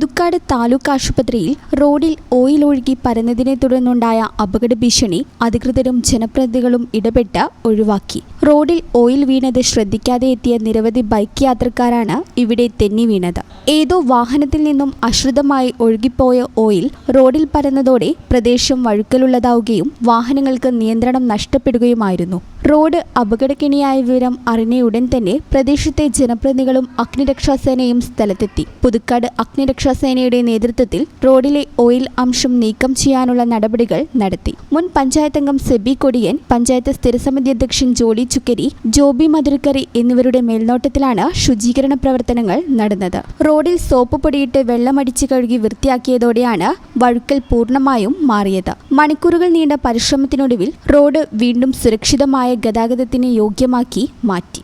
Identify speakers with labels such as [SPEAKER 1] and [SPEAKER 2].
[SPEAKER 1] പുതുക്കാട് താലൂക്ക് ആശുപത്രിയിൽ റോഡിൽ ഓയിൽ ഒഴുകി പരന്നതിനെ തുടർന്നുണ്ടായ അപകട ഭീഷണി അധികൃതരും ജനപ്രതിനിധികളും ഇടപെട്ട് ഒഴിവാക്കി. റോഡിൽ ഓയിൽ വീണത് ശ്രദ്ധിക്കാതെ എത്തിയ നിരവധി ബൈക്ക് യാത്രക്കാരാണ് ഇവിടെ തെന്നി വീണത്. ഏതോ വാഹനത്തിൽ നിന്നും അശ്രദ്ധമായി ഒഴുകിപ്പോയ ഓയിൽ റോഡിൽ പരന്നതോടെ പ്രദേശം വഴുക്കലുള്ളതാവുകയും വാഹനങ്ങൾക്ക് നിയന്ത്രണം നഷ്ടപ്പെടുകയുമായിരുന്നു. റോഡ് അപകടക്കെണിയായ വിവരം അറിഞ്ഞ ഉടൻ തന്നെ പ്രദേശത്തെ ജനപ്രതിനിധികളും അഗ്നിരക്ഷാസേനയും സ്ഥലത്തെത്തി. പുതുക്കാട് അഗ്നിരക്ഷാസേനയുടെ നേതൃത്വത്തിൽ റോഡിലെ ഓയിൽ അംശം നീക്കം ചെയ്യാനുള്ള നടപടികൾ നടത്തി. മുൻ പഞ്ചായത്ത് അംഗം സെബി കൊടിയൻ, പഞ്ചായത്ത് സ്ഥിരസമിതി അധ്യക്ഷൻ ജോളി ചുക്കരി, ജോബി മധുരക്കറി എന്നിവരുടെ മേൽനോട്ടത്തിലാണ് ശുചീകരണ പ്രവർത്തനങ്ങൾ നടന്നത്. റോഡിൽ സോപ്പ് പൊടിയിട്ട് വെള്ളമടിച്ച് കഴുകി വൃത്തിയാക്കിയതോടെയാണ് വഴുക്കൽ പൂർണ്ണമായും മാറിയത്. മണിക്കൂറുകൾ നീണ്ട പരിശ്രമത്തിനൊടുവിൽ റോഡ് വീണ്ടും സുരക്ഷിതമായ ഗതാഗതത്തിന് യോഗ്യമാക്കി മാറ്റി.